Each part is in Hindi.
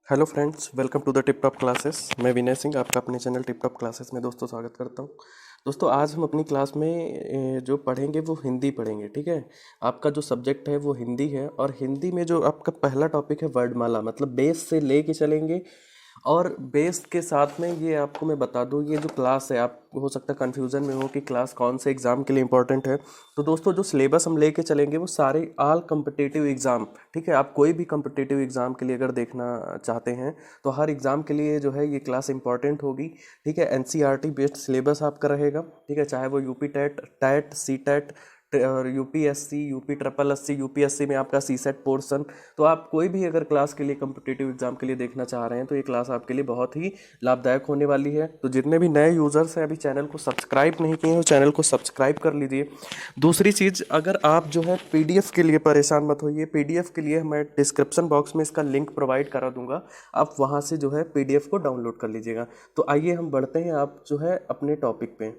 Hello friends, welcome to the tip top classes. मैं विनय सिंह आपका अपने चैनल टिप टॉप क्लासेस में दोस्तों स्वागत करता हूं। दोस्तों आज हम अपनी क्लास में जो पढ़ेंगे वो हिंदी पढ़ेंगे। ठीक है, आपका जो सब्जेक्ट है वो हिंदी है और हिंदी में जो आपका पहला टॉपिक है वर्डमाला, मतलब बेस से ले के चलेंगे। और बेस के साथ में ये आपको मैं बता दूं, ये जो क्लास है, आप हो सकता है कन्फ्यूज़न में हो कि क्लास कौन से एग्ज़ाम के लिए इंपॉर्टेंट है। तो दोस्तों जो सिलेबस हम लेके चलेंगे वो सारे ऑल कम्पिटिटिव एग्ज़ाम, ठीक है, आप कोई भी कम्पिटिटिव एग्ज़ाम के लिए अगर देखना चाहते हैं तो हर एग्ज़ाम के लिए जो है ये क्लास इंपॉर्टेंट होगी। ठीक है, एनसीईआरटी बेस्ड सिलेबस आपका रहेगा। ठीक है, चाहे वो UP TET, TET, C TET और UPSC, UP triple SC, UPSC में आपका सी सेट पोर्सन। तो आप कोई भी अगर क्लास के लिए कम्पिटिटिव एग्जाम के लिए देखना चाह रहे हैं तो ये क्लास आपके लिए बहुत ही लाभदायक होने वाली है। तो जितने भी नए यूज़र्स हैं अभी चैनल को सब्सक्राइब नहीं किए हैं तो चैनल को सब्सक्राइब कर लीजिए। दूसरी चीज़, अगर आप जो है पीडीएफ के लिए परेशान मत होइए। पीडीएफ के लिए मैं डिस्क्रिप्शन बॉक्स में इसका लिंक प्रोवाइड करा दूंगा, आप वहाँ से जो है पीडीएफ को डाउनलोड कर लीजिएगा। तो आइए हम बढ़ते हैं आप जो है अपने टॉपिक पे।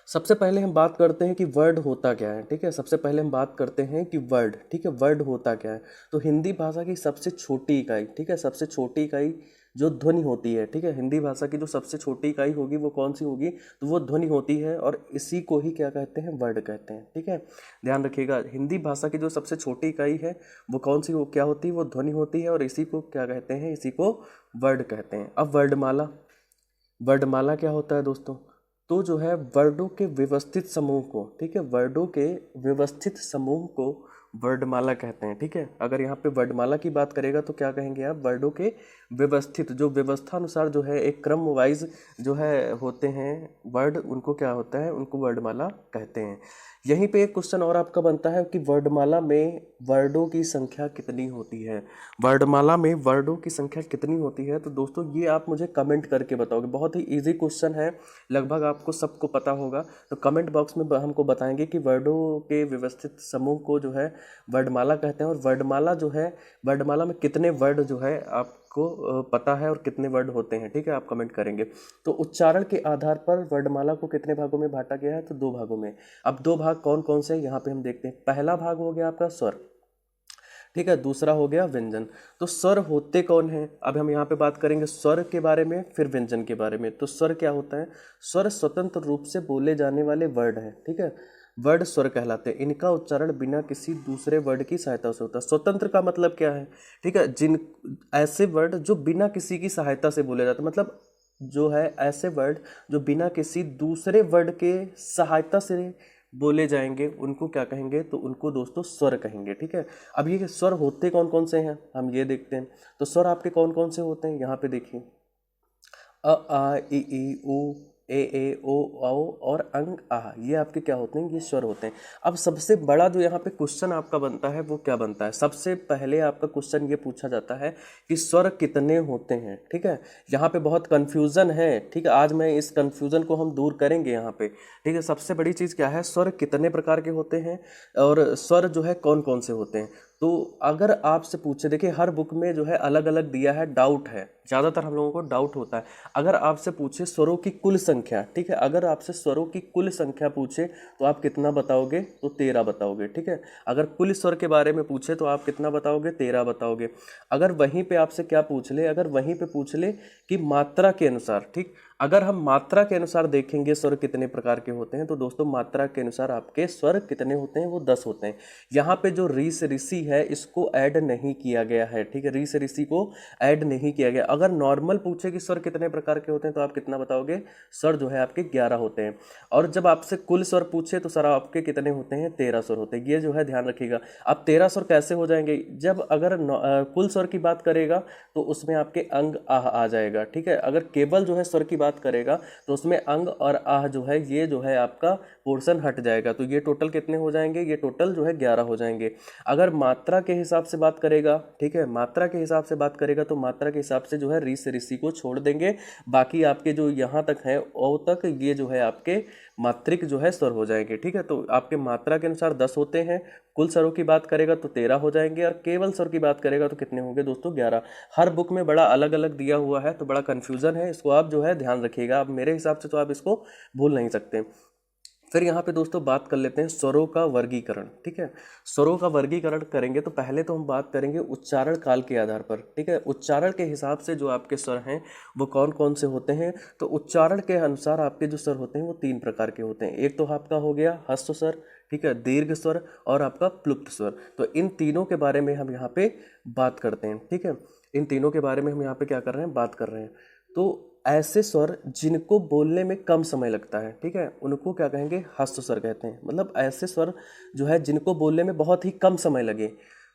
सबसे पहले हम बात करते हैं कि वर्ड होता क्या है। ठीक है, सबसे पहले हम बात करते हैं कि वर्ड, ठीक है, वर्ड होता क्या है। तो हिंदी भाषा की सबसे छोटी इकाई, ठीक है, सबसे छोटी इकाई जो ध्वनि होती है, ठीक है, हिंदी भाषा की जो सबसे छोटी इकाई होगी वो कौन सी होगी, तो वो ध्वनि होती है और इसी को ही क्या कहते हैं, वर्ड कहते हैं। ठीक है, ध्यान रखिएगा, हिंदी भाषा की जो सबसे छोटी इकाई है वो कौन सी क्या होती है, वो ध्वनि होती है और इसी को क्या कहते हैं, इसी को वर्ड कहते हैं। अब वर्डमाला, वर्डमाला क्या होता है दोस्तों, तो जो है वर्डों के व्यवस्थित समूह को, ठीक है, वर्डों के व्यवस्थित समूह को वर्डमाला कहते हैं। ठीक है, अगर यहाँ पे वर्डमाला की बात करेगा तो क्या कहेंगे आप, वर्डों के व्यवस्थित, जो व्यवस्था अनुसार जो है एक क्रम वाइज जो है होते हैं वर्ड, उनको क्या होता है, उनको वर्डमाला कहते हैं। यहीं पे एक क्वेश्चन और आपका बनता है कि वर्डमाला में वर्डों की संख्या कितनी होती है। वर्डमाला में वर्डों की संख्या कितनी होती है, तो दोस्तों ये आप मुझे कमेंट करके बताओगे। बहुत ही इजी क्वेश्चन है, लगभग आपको सबको पता होगा। तो कमेंट बॉक्स में हमको बताएंगे कि वर्डों के व्यवस्थित समूह को जो है वर्डमाला कहते हैं। और वर्डमाला जो है, वर्डमाला में कितने वर्ड जो है आपको पता है और कितने वर्ड होते हैं, ठीक है, आप कमेंट करेंगे। तो उच्चारण के आधार पर वर्डमाला को कितने भागों में बांटा गया है, तो दो भागों में। अब दो भाग कौन कौन से यहाँ पे हम देखते हैं। पहला भाग हो गया आपका स्वर, ठीक है, दूसरा हो गया व्यंजन। तो स्वर होते कौन हैं, अब हम यहाँ पे बात करेंगे स्वर के बारे में, फिर व्यंजन के बारे में। तो स्वर क्या होता है, स्वर स्वतंत्र रूप से बोले जाने वाले वर्ड हैं। ठीक है, वर्ड स्वर कहलाते हैं, इनका उच्चारण बिना किसी दूसरे वर्ड की सहायता से होता है। स्वतंत्र का मतलब क्या है, ठीक है, जिन ऐसे वर्ड जो बिना किसी की सहायता से बोले जाते हैं, मतलब जो है ऐसे वर्ड जो बिना किसी दूसरे वर्ड के सहायता से बोले जाएंगे उनको क्या कहेंगे, तो उनको दोस्तों स्वर कहेंगे। ठीक है, अब ये स्वर होते कौन कौन से हैं हम ये देखते हैं। तो स्वर आपके कौन कौन से होते हैं, यहाँ पे देखिए, अ आ ई उ ओ औ और अंग आ, ये आपके क्या होते हैं, ये स्वर होते हैं। अब सबसे बड़ा जो यहाँ पे क्वेश्चन आपका बनता है वो क्या बनता है, सबसे पहले आपका क्वेश्चन ये पूछा जाता है कि स्वर कितने होते हैं। ठीक है, यहाँ पे बहुत कंफ्यूजन है, ठीक है, आज मैं इस कंफ्यूजन को हम दूर करेंगे यहाँ पे। ठीक है, सबसे बड़ी चीज़ क्या है, स्वर कितने प्रकार के होते हैं और स्वर जो है कौन कौन से होते हैं। तो अगर आपसे पूछे, देखिए हर बुक में जो है अलग अलग दिया है, डाउट है, ज़्यादातर हम लोगों को डाउट होता है। अगर आपसे पूछे स्वरों की कुल संख्या, ठीक है, अगर आपसे स्वरों की कुल संख्या पूछे तो आप कितना बताओगे, तो 13 बताओगे। ठीक है, अगर कुल स्वर के बारे में पूछे तो आप कितना बताओगे, 13 बताओगे। अगर वहीं पे आपसे क्या पूछ ले, अगर वहीं पे पूछ ले कि मात्रा के अनुसार, ठीक, अगर हम मात्रा के अनुसार देखेंगे स्वर कितने प्रकार के होते हैं, तो दोस्तों मात्रा के अनुसार आपके स्वर कितने होते हैं, वो 10 होते हैं। यहाँ पे जो री से ऋषि है इसको ऐड नहीं किया गया है। ठीक है, री से ऋषि को ऐड नहीं किया गया। अगर नॉर्मल पूछे कि स्वर कितने प्रकार के होते हैं तो आप कितना बताओगे, स्वर जो है आपके 11 होते हैं। और जब आपसे कुल स्वर पूछे तो सर आपके कितने होते हैं, 13 स्वर होते हैं। ये जो है ध्यान रखिएगा। अब 13 स्वर कैसे हो जाएंगे, जब अगर कुल स्वर की बात करेगा तो उसमें आपके अंग आह आ जाएगा। ठीक है, अगर केवल जो है स्वर की बात करेगा तो उसमें अंग और आह जो है ये जो है आपका पोर्शन हट जाएगा। तो ये टोटल कितने हो जाएंगे, ये टोटल जो है 11 हो जाएंगे। अगर मात्रा के हिसाब से बात करेगा, ठीक है, मात्रा के हिसाब से बात करेगा तो मात्रा के हिसाब से जो है री से ऋषि को छोड़ देंगे, बाकी आपके जो यहाँ तक है ओ तक ये जो है आपके मात्रिक जो है स्वर हो जाएंगे। ठीक है, तो आपके मात्रा के अनुसार 10 होते हैं, कुल स्वरों की बात करेगा तो 13 हो जाएंगे, और केवल स्वर की बात करेगा तो कितने होंगे दोस्तों, 11। हर बुक में बड़ा अलग अलग दिया हुआ है तो बड़ा कन्फ्यूजन है, इसको आप जो है ध्यान रखिएगा। अब मेरे हिसाब से तो आप इसको भूल नहीं सकते। फिर यहाँ पे दोस्तों बात कर लेते हैं स्वरों का वर्गीकरण। ठीक है, स्वरों का वर्गीकरण करेंगे तो पहले तो हम बात करेंगे उच्चारण काल के आधार पर। ठीक है, उच्चारण के हिसाब से जो आपके स्वर हैं वो कौन कौन से होते हैं। तो उच्चारण के अनुसार आपके जो स्वर होते हैं वो 3 प्रकार के होते हैं। एक तो आपका हो गया ह्रस्व स्वर, ठीक है, दीर्घ स्वर और आपका प्लुप्त स्वर। तो इन तीनों के बारे में हम यहाँ पे बात करते हैं। ठीक है, इन तीनों के बारे में हम यहाँ पे क्या कर रहे हैं, बात कर रहे हैं। तो ऐसे स्वर जिनको बोलने में कम समय लगता है, ठीक है, उनको क्या कहेंगे, ह्रस्व स्वर कहते हैं। मतलब ऐसे स्वर जो है जिनको बोलने में बहुत ही कम समय लगे,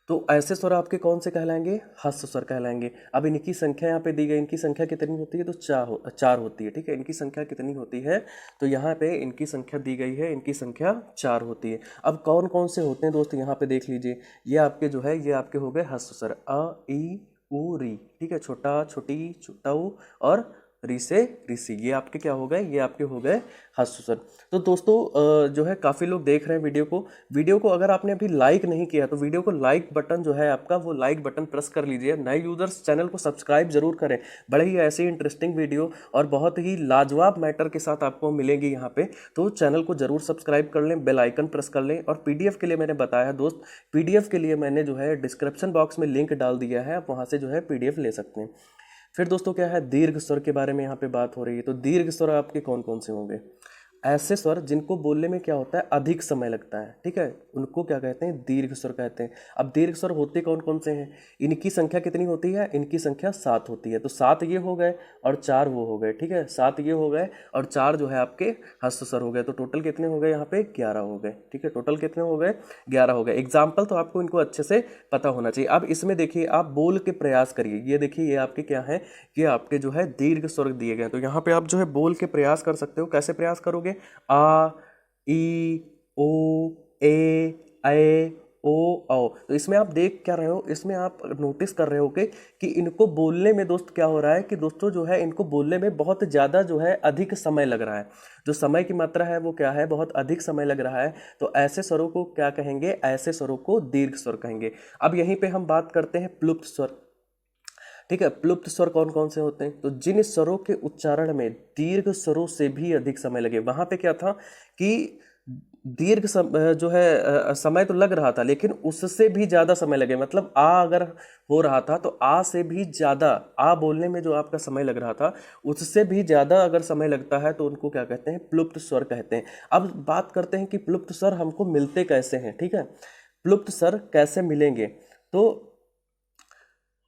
तो ऐसे स्वर आपके कौन से कहलाएंगे, ह्रस्व स्वर कहलाएंगे। अब इनकी संख्या यहाँ पे दी गई, इनकी संख्या कितनी होती है, तो चार होती है। ठीक है, इनकी संख्या कितनी होती है, तो यहाँ पे इनकी संख्या दी गई है, इनकी संख्या 4 होती है। अब कौन कौन से होते हैं दोस्त, यहाँ पे देख लीजिए। ये आपके जो है ये आपके हो गए ह्रस्व स्वर, अ ई उ री। ठीक है, छोटा छोटी छुटाऊ और री से ऋषि, ये आपके क्या हो गए, ये आपके हो गए ह्रस्व स्वर। तो दोस्तों जो है काफ़ी लोग देख रहे हैं वीडियो को अगर आपने अभी लाइक नहीं किया तो वीडियो को लाइक बटन जो है आपका वो लाइक बटन प्रेस कर लीजिए। नए यूजर्स चैनल को सब्सक्राइब जरूर करें, बड़े ही ऐसे इंटरेस्टिंग वीडियो और बहुत ही लाजवाब मैटर के साथ आपको मिलेंगी यहाँ पे। तो चैनल को जरूर सब्सक्राइब कर लें, बेल आइकन प्रेस कर लें। और पीडीएफ के लिए मैंने बताया दोस्त, पीडीएफ के लिए मैंने जो है डिस्क्रिप्शन बॉक्स में लिंक डाल दिया है, आप वहाँ से जो है पीडीएफ ले सकते हैं। फिर दोस्तों क्या है, दीर्घ स्वर के बारे में यहाँ पे बात हो रही है। तो दीर्घ स्वर आपके कौन कौन से होंगे, ऐसे स्वर जिनको बोलने में क्या होता है, अधिक समय लगता है। ठीक है, उनको क्या कहते हैं, दीर्घ स्वर कहते हैं। अब दीर्घ स्वर होते कौन कौन से हैं, इनकी संख्या कितनी होती है, इनकी संख्या 7 होती है। तो 7 ये हो गए और 4 वो हो गए। ठीक है, 7 ये हो गए और 4 जो है आपके ह्रस्व स्वर हो गए। तो टोटल कितने हो गए, यहाँ पे 11 हो गए। ठीक है, टोटल कितने हो गए, 11 हो गए। एग्जाम्पल तो आपको इनको अच्छे से पता होना चाहिए। अब इसमें देखिए, आप बोल के प्रयास करिए। ये देखिए, ये आपके क्या है, ये आपके जो है दीर्घ स्वर दिए गए। तो यहाँ पे आप जो है बोल के प्रयास कर सकते हो। कैसे प्रयास करोगे, आ ई ओ ए ऐ ओ औ। तो इसमें आप देख क्या रहे हो, इसमें आप नोटिस कर रहे हो कि इनको बोलने में दोस्त क्या हो रहा है कि दोस्तों जो है इनको बोलने में बहुत ज़्यादा जो है अधिक समय लग रहा है। जो समय की मात्रा है वो क्या है, बहुत अधिक समय लग रहा है। तो ऐसे स्वरों को क्या कहेंगे, ऐसे स्वरों को दीर्घ स्वर कहेंगे। अब यहीं पे हम बात करते हैं प्लुप्त स्वर। ठीक है, प्लुप्त स्वर कौन कौन से होते हैं, तो जिन स्वरों के उच्चारण में दीर्घ स्वरों से भी अधिक समय लगे। वहां पे क्या था कि जो है समय तो लग रहा था, लेकिन उससे भी ज्यादा समय लगे। मतलब आ अगर हो रहा था तो आ से भी ज्यादा, आ बोलने में जो आपका समय लग रहा था उससे भी ज्यादा अगर समय लगता है तो उनको क्या कहते हैं, प्लुप्त स्वर कहते हैं। अब बात करते हैं कि प्लुप्त स्वर हमको मिलते कैसे हैं। ठीक है, प्लुप्त स्वर कैसे मिलेंगे, तो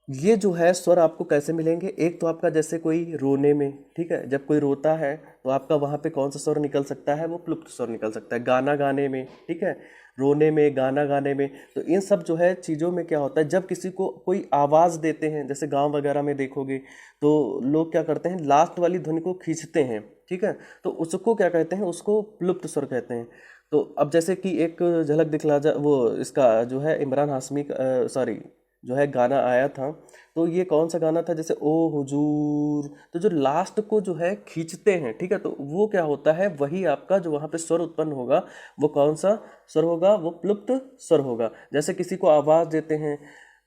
ये जो है स्वर आपको कैसे मिलेंगे, एक तो आपका जैसे कोई रोने में, ठीक है, जब कोई रोता है तो आपका वहाँ पे कौन सा स्वर निकल सकता है, वो प्लुप्त स्वर निकल सकता है। गाना गाने में, ठीक है, रोने में, गाना गाने में। तो इन सब जो है चीज़ों में क्या होता है, जब किसी को कोई आवाज़ देते हैं, जैसे गांव वगैरह में देखोगे तो लोग क्या करते हैं, लास्ट वाली ध्वनि को खींचते हैं। ठीक है, तो उसको क्या कहते हैं, उसको प्लुप्त स्वर कहते हैं। तो अब जैसे कि एक झलक दिखला जा, वो इसका जो है इमरान हाशमी का सॉरी जो है गाना आया था। तो ये कौन सा गाना था, जैसे ओ हुजूर, तो जो लास्ट को जो है खींचते हैं, ठीक है, तो वो क्या होता है, वही आपका जो वहाँ पे स्वर उत्पन्न होगा वो कौन सा स्वर होगा, वो प्लुप्त स्वर होगा। जैसे किसी को आवाज़ देते हैं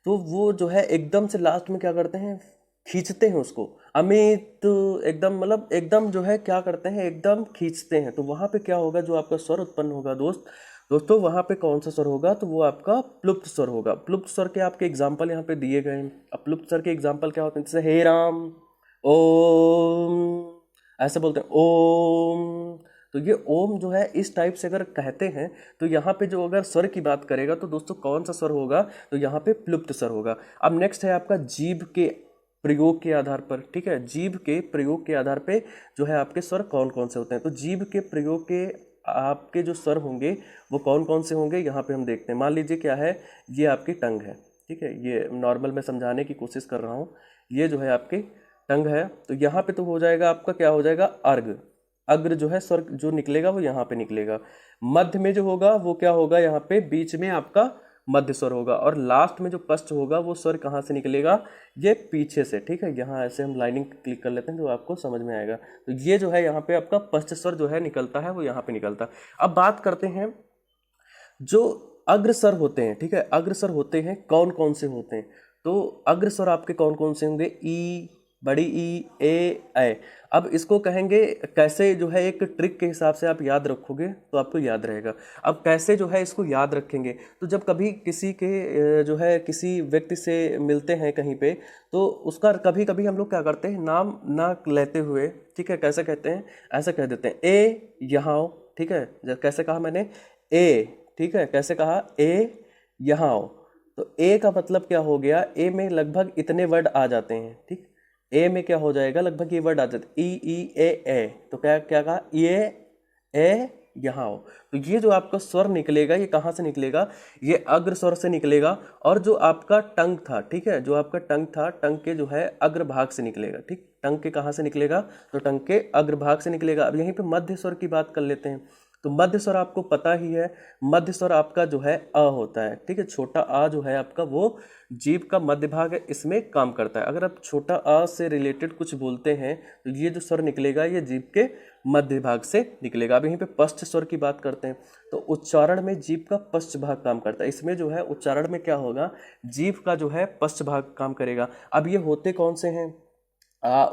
तो वो जो है एकदम से लास्ट में क्या करते हैं, खींचते हैं उसको, अमित एकदम, मतलब एकदम जो है क्या करते हैं, एकदम खींचते हैं। तो वहाँ पे क्या होगा, जो आपका स्वर उत्पन्न होगा दोस्तों वहाँ पे कौन सा स्वर होगा, तो वो आपका प्लुप्त स्वर होगा। प्लुप्त स्वर के आपके एग्जाम्पल यहाँ पे दिए गए हैं। अब प्लुप्त स्वर के एग्जाम्पल क्या होते हैं, जैसे हे राम, ओम, ऐसे बोलते हैं ओम। तो ये ओम जो है इस टाइप से अगर कहते हैं तो यहाँ पे जो अगर स्वर की बात करेगा तो दोस्तों कौन सा स्वर होगा, तो यहाँ पे प्लुप्त स्वर होगा। अब नेक्स्ट है आपका जीभ के प्रयोग के आधार पर। ठीक है, जीभ के प्रयोग के आधार पे जो है आपके स्वर कौन कौन से होते हैं। तो जीभ के प्रयोग के आपके जो स्वर होंगे वो कौन कौन से होंगे, यहाँ पे हम देखते हैं। मान लीजिए क्या है, ये आपकी टंग है। ठीक है, ये नॉर्मल मैं समझाने की कोशिश कर रहा हूँ। ये जो है आपकी टंग है, तो यहाँ पे तो हो जाएगा आपका, क्या हो जाएगा, अर्घ। अग्र जो है स्वर जो निकलेगा वो यहाँ पे निकलेगा। मध्य में जो होगा वो क्या होगा, यहाँ पे बीच में आपका मध्य स्वर होगा। और लास्ट में जो पश्च होगा वो स्वर कहाँ से निकलेगा, ये पीछे से। ठीक है, यहाँ ऐसे हम लाइनिंग क्लिक कर लेते हैं तो आपको समझ में आएगा। तो ये जो है यहाँ पे आपका पश्च स्वर जो है निकलता है, वो यहाँ पे निकलता है। अब बात करते हैं जो अग्रस्वर होते हैं। ठीक है, अग्रस्वर होते हैं कौन कौन से होते हैं, तो अग्रस्वर आपके कौन कौन से होंगे, ई बड़ी ई ए। अब इसको कहेंगे कैसे, जो है एक ट्रिक के हिसाब से आप याद रखोगे तो आपको याद रहेगा। अब कैसे जो है इसको याद रखेंगे, तो जब कभी किसी के जो है किसी व्यक्ति से मिलते हैं कहीं पे, तो उसका कभी कभी हम लोग क्या करते हैं, नाम ना लेते हुए, ठीक है, कैसे कहते हैं, ऐसे कह देते हैं ए यहाँ आओ, ठीक है, कैसे कहा मैंने, ए, ठीक है, कैसे कहा, ए यहाँ आओ। तो ए का मतलब क्या हो गया, ए में लगभग इतने वर्ड आ जाते हैं, ठीक, ए में क्या हो जाएगा, लगभग ये वर्ड आ जाते, ई ए। तो क्या क्या कहा, ये ए यहाँ आओ। तो ये जो आपका स्वर निकलेगा ये कहाँ से निकलेगा, ये अग्र स्वर से निकलेगा। और जो आपका टंग था, ठीक है, जो आपका टंग था, टंग के जो है अग्रभाग से निकलेगा, ठीक, टंग के कहाँ से निकलेगा, तो टंग के अग्रभाग से निकलेगा। अब यहीं पे मध्य स्वर की बात कर लेते हैं। तो मध्य स्वर आपको पता ही है, मध्य स्वर आपका जो है अ होता है, ठीक है, छोटा आ जो है आपका वो जीभ का मध्य भाग है, इसमें काम करता है। अगर आप छोटा आ से रिलेटेड कुछ बोलते हैं तो ये जो स्वर निकलेगा ये जीभ के मध्य भाग से निकलेगा। अब यहीं पे पश्च स्वर की बात करते हैं, तो उच्चारण में जीभ का पश्च भाग काम करता है। इसमें जो है उच्चारण में क्या होगा, जीभ का जो है पश्च भाग काम करेगा। अब ये होते कौन से हैं, आ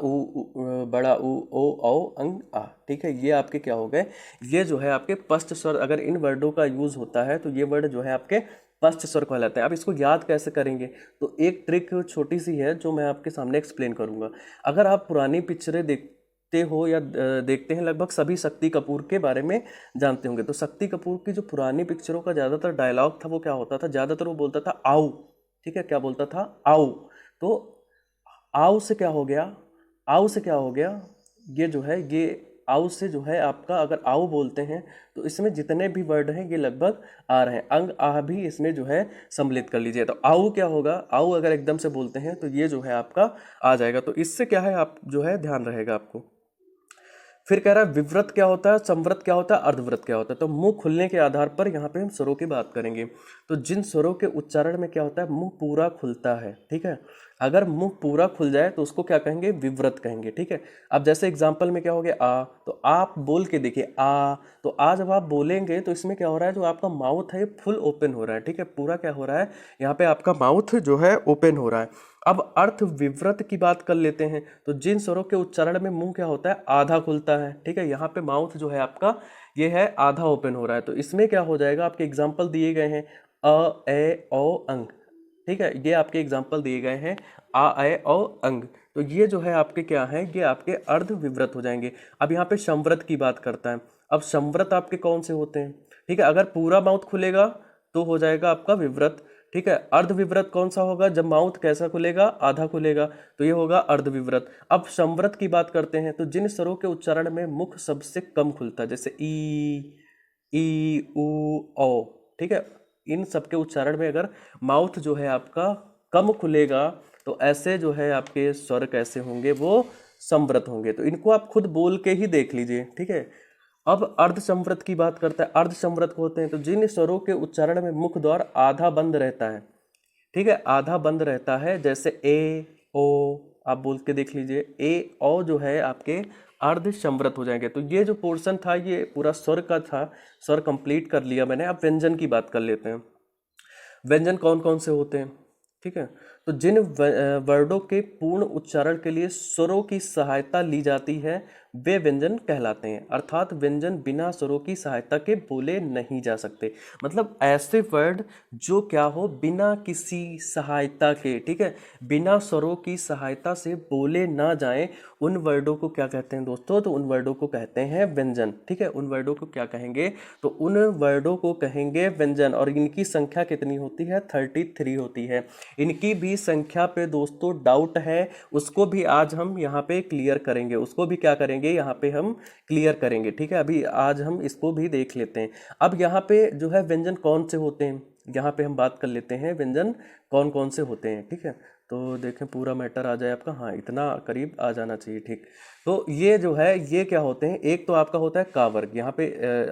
बड़ा ऊ ओ औ अंग आ, ठीक है, ये आपके क्या हो गए, ये जो है आपके पश्च स्वर। अगर इन वर्डों का यूज होता है तो ये वर्ड जो है आपके पश्च स्वर कहलाते हैं। अब इसको याद कैसे करेंगे, तो एक ट्रिक छोटी सी है जो मैं आपके सामने एक्सप्लेन करूंगा। अगर आप पुरानी पिक्चरें देखते हो या देखते हैं, लगभग सभी शक्ति कपूर के बारे में जानते होंगे। तो शक्ति कपूर की जो पुरानी पिक्चरों का ज़्यादातर डायलॉग था वो क्या होता था, ज़्यादातर वो बोलता था आओ, ठीक है, क्या बोलता था, आओ। तो आओ से क्या हो गया, आओ से क्या हो गया, ये जो है ये आओ से जो है आपका, अगर आओ बोलते हैं तो इसमें जितने भी वर्ड हैं ये लगभग आ रहे हैं, अंग आह भी इसमें जो है सम्मिलित कर लीजिए। तो आओ क्या होगा, आओ अगर एकदम से बोलते हैं तो ये जो है आपका आ जाएगा। तो इससे क्या है, आप जो है ध्यान रहेगा आपको। फिर कह रहा है विव्रत क्या होता है, संव्रत क्या होता है, अर्धव्रत क्या होता है। तो मुंह खुलने के आधार पर यहाँ पे हम स्वरों की बात करेंगे। तो जिन स्वरों के उच्चारण में क्या होता है, मुंह पूरा खुलता है, ठीक है, अगर मुंह पूरा खुल जाए तो उसको क्या कहेंगे, विव्रत कहेंगे, ठीक है। अब जैसे एग्जाम्पल में क्या हो गया, आ, तो आप बोल के देखिए आ, तो आ जब आप बोलेंगे तो इसमें क्या हो रहा है, जो आपका माउथ है फुल ओपन हो रहा है, ठीक है, पूरा क्या हो रहा है, यहाँ पे आपका माउथ जो है ओपन हो रहा है। अब अर्थ विव्रत की बात कर लेते हैं। तो जिन स्वरों के उच्चारण में मुंह क्या होता है, आधा खुलता है, ठीक है, यहाँ पे माउथ जो है आपका ये है आधा ओपन हो रहा है। तो इसमें क्या हो जाएगा, आपके एग्जाम्पल दिए गए हैं अ ए ओ अंग, ठीक है, ये आपके एग्जाम्पल दिए गए हैं आ ए ओ अंग। तो ये जो है आपके क्या है, ये आपके अर्ध विव्रत हो जाएंगे। अब यहाँ पे संव्रत की बात करता है। अब संव्रत आपके कौन से होते हैं, ठीक है, अगर पूरा माउथ खुलेगा तो हो जाएगा आपका विव्रत, ठीक है। अर्ध विव्रत कौन सा होगा, जब माउथ कैसा खुलेगा, आधा खुलेगा, तो ये होगा अर्ध विव्रत। अब संव्रत की बात करते हैं। तो जिन स्वरों के उच्चारण में मुख सबसे कम खुलता है, जैसे ई ऊ ओ, ठीक है, इन सब के उच्चारण में अगर माउथ जो है आपका कम खुलेगा तो ऐसे जो है आपके स्वर कैसे होंगे, वो संव्रत होंगे। तो इनको आप खुद बोल के ही देख लीजिए, ठीक है। अब अर्ध संव्रत की बात करता है। अर्ध संव्रत होते हैं तो जिन स्वरों के उच्चारण में मुख द्वार आधा बंद रहता है, ठीक है, आधा बंद रहता है, जैसे ए ओ, आप बोल के देख लीजिए, ए ओ जो है आपके अर्ध संव्रत हो जाएंगे। तो ये जो पोर्शन था ये पूरा स्वर का था, स्वर कंप्लीट कर लिया मैंने। अब व्यंजन की बात कर लेते हैं। व्यंजन कौन कौन से होते हैं, ठीक है। तो जिन वर्डों के पूर्ण उच्चारण के लिए स्वरों की सहायता ली जाती है वे व्यंजन कहलाते हैं। अर्थात व्यंजन बिना स्वरों की सहायता के बोले नहीं जा सकते। मतलब ऐसे वर्ड जो क्या हो, बिना किसी सहायता के, ठीक है, बिना स्वरों की सहायता से बोले ना जाएं, उन वर्डों को क्या कहते हैं दोस्तों, तो उन वर्डों को कहते हैं व्यंजन, ठीक है। उन वर्डों को क्या कहेंगे, तो उन वर्डों को कहेंगे व्यंजन। और इनकी संख्या कितनी होती है, 33 होती है। इनकी भी संख्या पे दोस्तों डाउट है, उसको भी आज हम यहाँ पे क्लियर करेंगे, उसको भी क्या करेंगे, यहाँ पे हम क्लियर करेंगे, ठीक है। अभी आज हम इसको भी देख लेते हैं। अब यहाँ पे जो है व्यंजन कौन से होते हैं, यहाँ पे हम बात कर लेते हैं व्यंजन कौन कौन से होते हैं, ठीक है। तो देखें पूरा मैटर आ जाए आपका, हाँ इतना करीब आ जाना चाहिए, ठीक। तो ये जो है ये क्या होते हैं, एक तो आपका होता है का वर्ग, यहाँ पे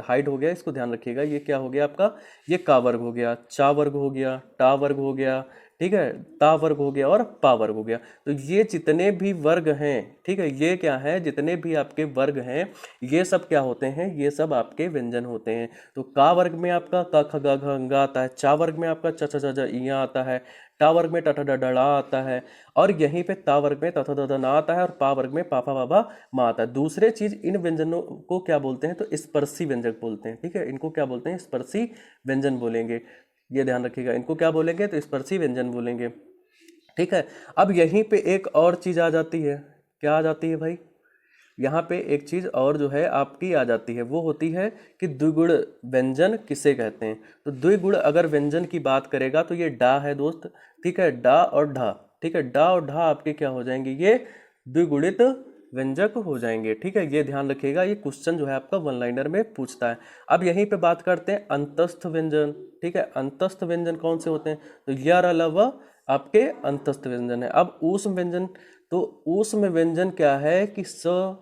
हाइड हो गया, इसको ध्यान रखिएगा, ये क्या हो गया आपका, ये का वर्ग हो गया, चा वर्ग हो गया, टा वर्ग हो गया, ठीक है, ता वर्ग हो गया और पा वर्ग हो गया। तो ये जितने भी वर्ग हैं, ठीक है, ये क्या है, जितने भी आपके वर्ग हैं ये सब क्या होते हैं, ये सब आपके व्यंजन होते हैं। तो का वर्ग में आपका क ख ग घ अंगा आता है, चा वर्ग में आपका च छ ज ज इया आता है, टा वर्ग में ट ठ ड ड ड़ा आता है, और यहीं पे ता वर्ग में त थ द द ना आता है, और पा वर्ग में पा फा बा भा मा आता है। दूसरे चीज, इन व्यंजनों को क्या बोलते हैं, तो स्पर्शी व्यंजक बोलते हैं। ठीक है, इनको क्या बोलते हैं, स्पर्शी व्यंजन बोलेंगे। ये ध्यान रखिएगा, इनको क्या बोलेंगे, तो स्पर्शी व्यंजन बोलेंगे। ठीक है, अब यहीं पे एक और चीज आ जाती है। क्या आ जाती है भाई, यहाँ पे एक चीज और जो है आपकी आ जाती है, वो होती है कि द्विगुण व्यंजन किसे कहते हैं। तो द्विगुण अगर व्यंजन की बात करेगा तो ये डा है दोस्त, ठीक है, डा और ढा। ठीक है, डा और ढा आपके क्या हो जाएंगे, ये द्विगुणित व्यंजक हो जाएंगे। ठीक है, ये ध्यान रखिएगा, ये क्वेश्चन जो है आपका वन लाइनर में पूछता है। अब यहीं पे बात करते हैं अंतस्थ व्यंजन। ठीक है, अंतस्थ व्यंजन कौन से होते हैं, तो य र ल व आपके अंतस्थ व्यंजन है। अब ऊष्म व्यंजन, तो ऊष्म व्यंजन क्या है कि श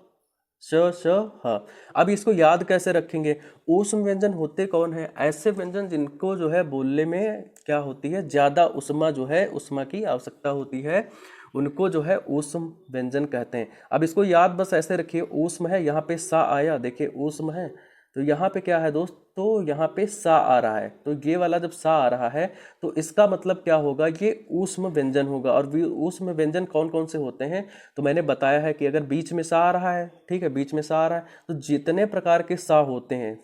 श ह। अब इसको याद कैसे रखेंगे, ऊष्म व्यंजन होते कौन है, ऐसे व्यंजन जिनको जो है बोलने में क्या होती है, ज्यादा उष्मा जो है, उष्मा की आवश्यकता होती है, उनको जो है ऊष्म व्यंजन कहते हैं। अब इसको याद बस ऐसे रखिए, ऊष्म है, यहाँ पे सा आया, देखिए ऊष्म है, तो यहाँ पे क्या है दोस्त, तो यहाँ पे सा आ रहा है, तो ये वाला जब सा आ रहा है तो इसका मतलब क्या होगा, ये ऊष्म व्यंजन होगा। और ऊष्म व्यंजन कौन कौन से होते हैं, तो मैंने बताया है कि अगर बीच में सा आ रहा है, ठीक है, बीच में सा आ रहा है, तो जितने प्रकार के सा होते हैं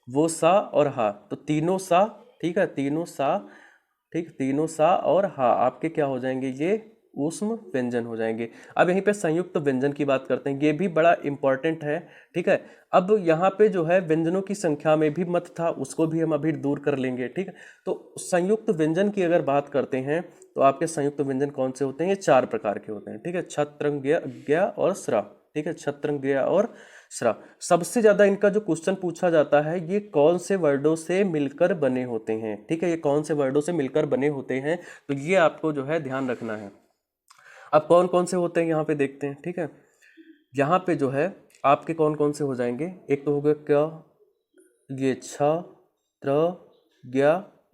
वो सा और हा, तो तीनों सा, ठीक है, तीनों सा, ठीक, तीनों सा और हा आपके क्या हो जाएंगे, ये ऊष्म व्यंजन हो जाएंगे। अब यहीं पे संयुक्त व्यंजन की बात करते हैं, ये भी बड़ा इंपॉर्टेंट है। ठीक है, अब यहाँ पे जो है व्यंजनों की संख्या में भी मत था, उसको भी हम अभी दूर कर लेंगे। ठीक है, तो संयुक्त व्यंजन की अगर बात करते हैं तो आपके संयुक्त व्यंजन कौन से होते हैं, ये 4 प्रकार के होते हैं। ठीक है, छत्रंग ज्ञ और स्रा। ठीक है, छत्रंग ज्ञ और स्रा। सबसे ज्यादा इनका जो क्वेश्चन पूछा जाता है, ये कौन से वर्डों से मिलकर बने होते हैं। ठीक है, ये कौन से वर्डों से मिलकर बने होते हैं, तो ये आपको जो है ध्यान रखना है। अब कौन कौन से होते हैं यहाँ पे देखते हैं। ठीक है, यहाँ पे जो है आपके कौन कौन से हो जाएंगे, एक तो हो गया क्या, ये छ, त्र, ज्ञ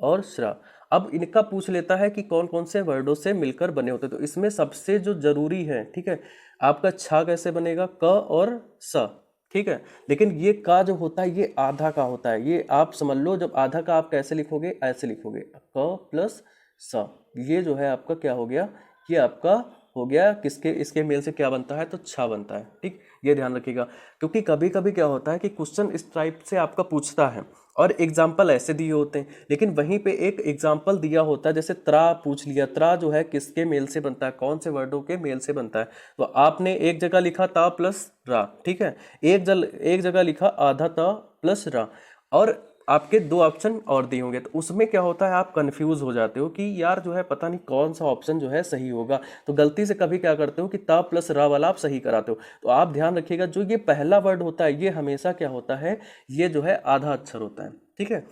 और श्रा। अब इनका पूछ लेता है कि कौन कौन से वर्डों से मिलकर बने होते हैं, तो इसमें सबसे जो जरूरी है, ठीक है, आपका छा कैसे बनेगा, क और स। ठीक है, लेकिन ये का जो होता है ये आधा का होता है, ये आप समझ लो, जब आधा का आप कैसे लिखोगे, ऐसे लिखोगे, क प्लस स। ये जो है आपका क्या हो गया, ये आपका हो गया किसके, इसके मेल से क्या बनता है, तो छा बनता है। ठीक, ये ध्यान रखिएगा, क्योंकि कभी कभी क्या होता है कि क्वेश्चन इस टाइप से आपका पूछता है और एग्जाम्पल ऐसे दिए होते हैं, लेकिन वहीं पे एक एग्जाम्पल दिया होता है, जैसे त्रा पूछ लिया, त्रा जो है किसके मेल से बनता है, कौन से वर्डों के मेल से बनता है, तो आपने एक जगह लिखा ता प्लस रा। ठीक है, एक जगह लिखा आधा ता प्लस रा, और आपके 2 ऑप्शन और दिए होंगे, तो उसमें क्या होता है, आप कंफ्यूज हो जाते हो कि यार जो है पता नहीं कौन सा ऑप्शन जो है सही होगा, तो गलती से कभी क्या करते हो कि ता प्लस रा वाला आप सही कराते हो। तो आप ध्यान रखिएगा, जो ये पहला वर्ड होता है ये हमेशा क्या होता है, ये जो है आधा अक्षर होता है। ठीक है,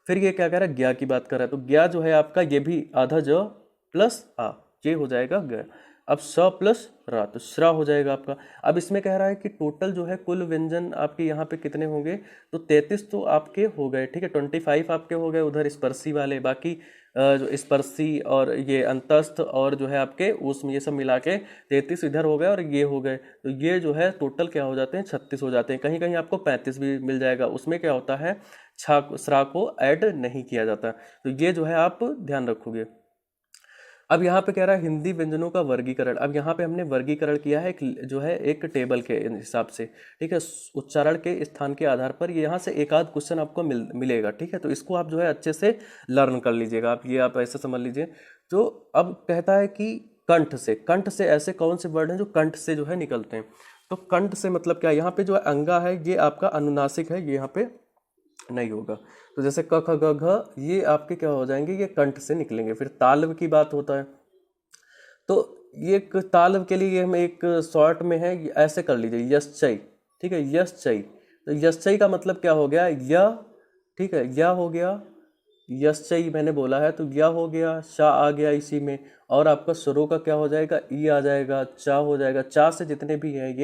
फिर ये क्या कह रहा है, ज्ञा की बात कर रहा है, तो ज्ञा जो है आपका ये भी आधा ज प्लस आ, ये हो जाएगा ग। अब स प्लस रा, तो श्रा हो जाएगा आपका। अब इसमें कह रहा है कि टोटल जो है कुल व्यंजन आपके यहाँ पे कितने होंगे, तो 33 तो आपके हो गए। ठीक है, 25 आपके हो गए उधर स्पर्शी वाले, बाकी जो स्पर्शी और ये अंतस्थ और जो है आपके उसमें ये सब मिला के 33 इधर हो गए और ये हो गए, तो ये जो है टोटल क्या हो जाते हैं, 36 हो जाते हैं। कहीं कहीं आपको 35 भी मिल जाएगा, उसमें क्या होता है, छा स्रा को ऐड नहीं किया जाता, तो ये जो है आप ध्यान रखोगे। अब यहाँ पे कह रहा है हिंदी व्यंजनों का वर्गीकरण। अब यहाँ पे हमने वर्गीकरण किया है एक जो है एक टेबल के हिसाब से। ठीक है, उच्चारण के स्थान के आधार पर ये यहाँ से एक आध क्वेश्चन आपको मिलेगा। ठीक है, तो इसको आप जो है अच्छे से लर्न कर लीजिएगा, आप ये आप ऐसे समझ लीजिए। तो अब कहता है कि कंठ से ऐसे कौन से वर्ड हैं जो कंठ से जो है निकलते हैं, तो कंठ से मतलब क्या, यहाँ पे जो अंगा है ये आपका अनुनासिक है, ये यहाँ पे नहीं होगा। तो जैसे क ख ग घ ये आपके क्या हो जाएंगे, ये कंठ से निकलेंगे। फिर तालव की बात होता है, तो ये एक तालव के लिए हम एक शॉर्ट में है, ये ऐसे कर लीजिए यश्चई। ठीक है, यश्चई, तो यश्चई का मतलब क्या हो गया, य। ठीक है, य हो गया, यश्चई मैंने बोला है, तो य हो गया, शा आ गया इसी में, और आपका स्वरों का क्या हो जाएगा, ई आ जाएगा, चा हो जाएगा, चा से जितने भी हैं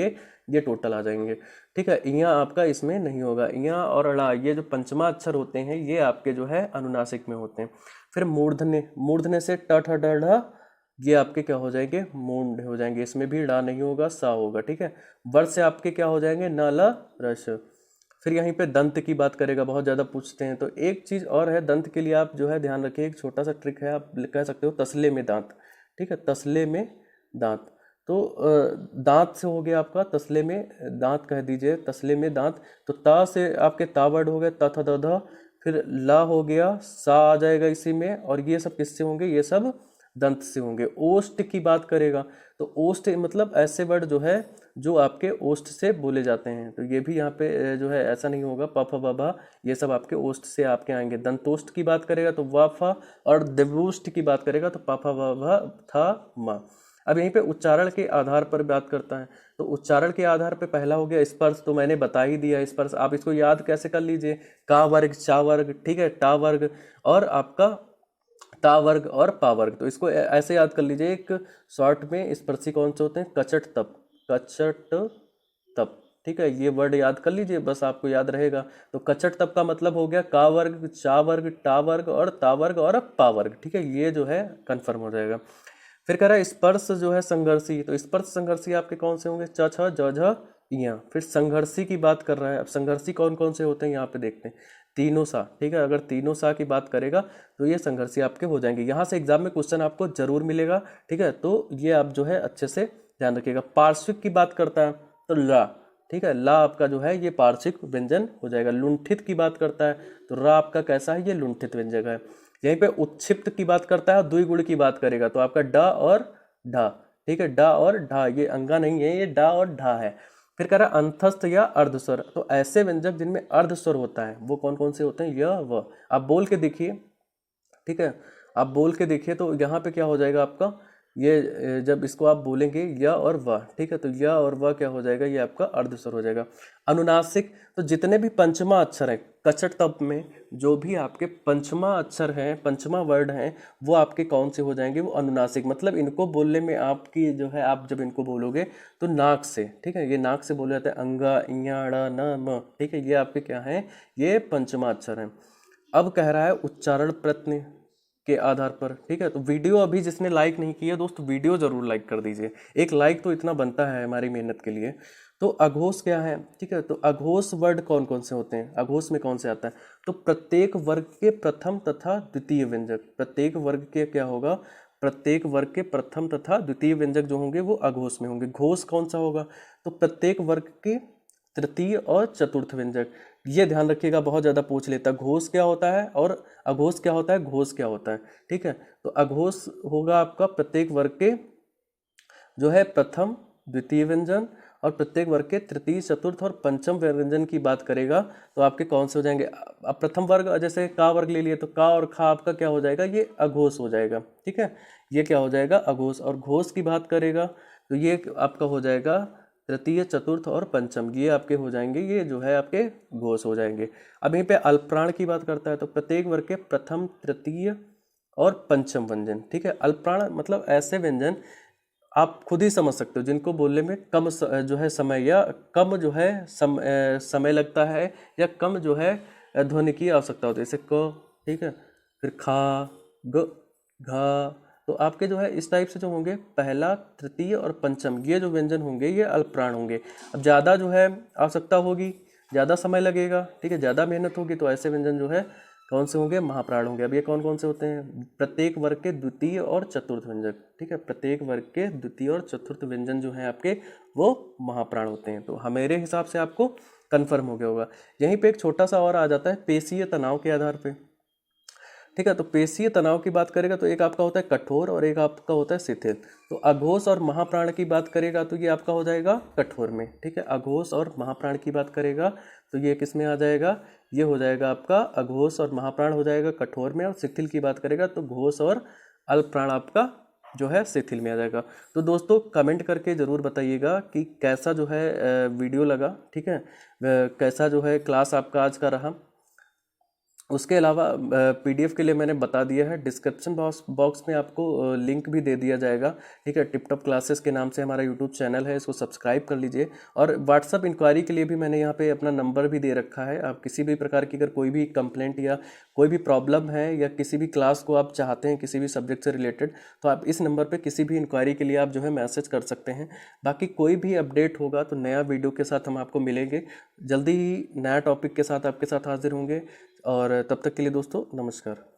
ये टोटल आ जाएंगे। ठीक है, इया आपका इसमें नहीं होगा, इया और अड़ा ये जो पंचमा अक्षर होते हैं ये आपके जो है अनुनासिक में होते हैं। फिर मूर्धन्य, मूर्धन्य से ट ठ ड ढ, ये आपके क्या हो जाएंगे, मूंड हो जाएंगे, इसमें भी डा नहीं होगा, सा होगा, ठीक है। वर्ड से आपके क्या हो जाएंगे, न ल रस। फिर यहीं पे दंत की बात करेगा, बहुत ज़्यादा पूछते हैं, तो एक चीज़ और है दंत के लिए, आप जो है ध्यान रखिए, एक छोटा सा ट्रिक है, आप कह सकते हो तसले में दांत, ठीक है, तसले में दांत। तो दांत से हो गया आपका, तसले में दांत कह दीजिए, तसले में दांत। तो ता से आपके ता वर्ड हो गए, त थ द ध। फिर ला हो गया, सा आ जाएगा इसी में, और ये सब किससे होंगे, ये सब दंत से होंगे। ओष्ठ की बात करेगा, तो ओष्ठ मतलब ऐसे वर्ड जो है जो आपके ओष्ठ से बोले जाते हैं, तो ये भी यहाँ पे जो है ऐसा नहीं होगा, प फ ब भ, ये सब आपके ओष्ठ से आपके आएंगे। दंतोष्ठ की बात करेगा तो व फ, और दिव्योष्ठ की बात करेगा तो प फ ब भ थ म। अब यहीं पे उच्चारण के आधार पर बात करता है, तो उच्चारण के आधार पे पहला हो गया स्पर्श, तो मैंने बता ही दिया स्पर्श, आप इसको याद कैसे कर लीजिए, का वर्ग, चा वर्ग, ठीक है, टा वर्ग, और आपका ता वर्ग और पा वर्ग। तो इसको ऐसे याद कर लीजिए, एक शॉर्ट में स्पर्शी कौन से होते हैं, कचट तप, कचट तप, ठीक है, ये वर्ड याद कर लीजिए, बस आपको याद रहेगा। तो कचट तप का मतलब हो गया का वर्ग, चा वर्ग, टा वर्ग और ता वर्ग और पा वर्ग, ठीक है, ये जो है कंफर्म हो जाएगा। फिर कह रहा है स्पर्श जो है संघर्षी, तो स्पर्श संघर्षी आपके कौन से होंगे, च छ ज झ इयां। फिर संघर्षी की बात कर रहा है, अब संघर्षी कौन कौन से होते हैं यहाँ पे देखते हैं, तीनों सा, ठीक है, अगर तीनों सा की बात करेगा तो ये संघर्षी आपके हो जाएंगे। यहाँ से एग्जाम में क्वेश्चन आपको जरूर मिलेगा, ठीक है, तो ये आप जो है अच्छे से ध्यान रखिएगा। पार्श्विक की बात करता है तो ला, ठीक है, ला आपका जो है ये पार्श्विक व्यंजन हो जाएगा। लुंठित की बात करता है तो रा आपका कैसा है, ये लुंठित व्यंजक है। यहीं पे उत्क्षिप्त की बात करता है, द्विगुण की बात करेगा तो आपका ड और ढा, ठीक है, डा और ढा, ये अंगा नहीं है, ये डा और ढा है। फिर कह रहा है अंतस्थ या अर्धस्वर, तो ऐसे व्यंजक जिनमें अर्धस्वर होता है वो कौन कौन से होते हैं, य व। आप बोल के देखिए, ठीक है, आप बोल के देखिए, तो यहाँ पे क्या हो जाएगा आपका, ये जब इसको आप बोलेंगे य और व, ठीक है, तो य और व क्या हो जाएगा, ये आपका अर्धस्वर हो जाएगा। अनुनासिक, तो जितने भी पंचमा अक्षर हैं कचट तप में, जो भी आपके पंचमा अक्षर हैं, पंचमा वर्ड हैं, वो आपके कौन से हो जाएंगे, वो अनुनासिक, मतलब इनको बोलने में आपकी जो है, आप जब इनको बोलोगे तो नाक से, ठीक है, ये नाक से बोले जाते हैं, अंगा, इया, ड़, न, म, ठीक है, ये आपके क्या हैं, ये पंचमा अक्षर हैं। अब कह रहा है उच्चारण प्रयत्न के आधार पर, ठीक है, तो वीडियो अभी जिसने लाइक नहीं किया दोस्त, वीडियो जरूर लाइक कर दीजिए, एक लाइक तो इतना बनता है हमारी मेहनत के लिए। तो अघोष क्या है, ठीक है, तो अघोष वर्ड कौन कौन से होते हैं, अघोष में कौन से आता है, तो प्रत्येक वर्ग के प्रथम तथा द्वितीय व्यंजक, प्रत्येक वर्ग के क्या होगा, प्रत्येक वर्ग के प्रथम तथा द्वितीय व्यंजक जो होंगे वो अघोष में होंगे। घोष कौन सा होगा, तो प्रत्येक वर्ग के तृतीय और चतुर्थ व्यंजक, ये ध्यान रखिएगा, बहुत ज़्यादा पूछ लेता है, घोष क्या होता है और अघोष क्या होता है, घोष क्या होता है, ठीक है। तो अघोष होगा आपका प्रत्येक वर्ग के जो है प्रथम द्वितीय व्यंजन, और प्रत्येक वर्ग के तृतीय चतुर्थ और पंचम व्यंजन की बात करेगा तो आपके कौन से हो जाएंगे। अब प्रथम वर्ग जैसे का वर्ग ले लिए तो का और खा आपका क्या हो जाएगा, ये अघोष हो जाएगा, ठीक है, ये क्या हो जाएगा, अघोष। और घोष की बात करेगा तो ये आपका हो जाएगा तृतीय चतुर्थ और पंचम, ये आपके हो जाएंगे, ये जो है आपके घोष हो जाएंगे। अब यहीं पे अल्पप्राण की बात करता है तो प्रत्येक वर्ग के प्रथम तृतीय और पंचम व्यंजन, ठीक है। अल्पप्राण मतलब ऐसे व्यंजन आप खुद ही समझ सकते हो जिनको बोलने में कम जो है समय, या कम जो है समय लगता है, या कम जो है ध्वनि की आवश्यकता होती है, जैसे क, ठीक है, फिर खा, ग, घा, तो आपके जो है इस टाइप से जो होंगे पहला तृतीय और पंचम, ये जो व्यंजन होंगे ये अल्पप्राण होंगे। अब ज़्यादा जो है आवश्यकता होगी, ज़्यादा समय लगेगा, ठीक है, ज़्यादा मेहनत होगी, तो ऐसे व्यंजन जो है कौन से होंगे, महाप्राण होंगे। अब ये कौन कौन से होते हैं, प्रत्येक वर्ग के द्वितीय और चतुर्थ व्यंजक, ठीक है, प्रत्येक वर्ग के द्वितीय और चतुर्थ व्यंजन जो हैं आपके वो महाप्राण होते हैं। तो मेरे हिसाब से आपको कंफर्म हो गया होगा। यहीं पे एक छोटा सा और आ जाता है पेशीय तनाव के आधार पे, ठीक है, तो पेशीय तनाव की बात करेगा तो एक आपका होता है कठोर और एक आपका होता है शिथिल। तो अघोष और महाप्राण की बात करेगा तो ये आपका हो जाएगा कठोर में, ठीक है, अघोष और महाप्राण की बात करेगा तो ये किस में आ जाएगा, ये हो जाएगा आपका अघोष और महाप्राण हो जाएगा कठोर में, और शिथिल की बात करेगा तो घोष और अल्पप्राण आपका जो है शिथिल में आ जाएगा। तो दोस्तों कमेंट करके ज़रूर बताइएगा कि कैसा जो है वीडियो लगा, ठीक है, कैसा जो है क्लास आपका आज का रहा। उसके अलावा पीडीएफ के लिए मैंने बता दिया है, डिस्क्रिप्शन बॉक्स में आपको लिंक भी दे दिया जाएगा। ठीक है, टिप टॉप क्लासेस के नाम से हमारा यूट्यूब चैनल है, इसको सब्सक्राइब कर लीजिए। और व्हाट्सअप इंक्वायरी के लिए भी मैंने यहाँ पे अपना नंबर भी दे रखा है। आप किसी भी प्रकार की अगर कोई भी कंप्लेंट या कोई भी प्रॉब्लम है या किसी भी क्लास को आप चाहते हैं किसी भी सब्जेक्ट से रिलेटेड, तो आप इस नंबर पे किसी भी इंक्वायरी के लिए आप जो है मैसेज कर सकते हैं। बाकी कोई भी अपडेट होगा तो नया वीडियो के साथ हम आपको मिलेंगे जल्दी ही, नया टॉपिक के साथ आपके साथ हाजिर होंगे। और तब तक के लिए दोस्तों नमस्कार।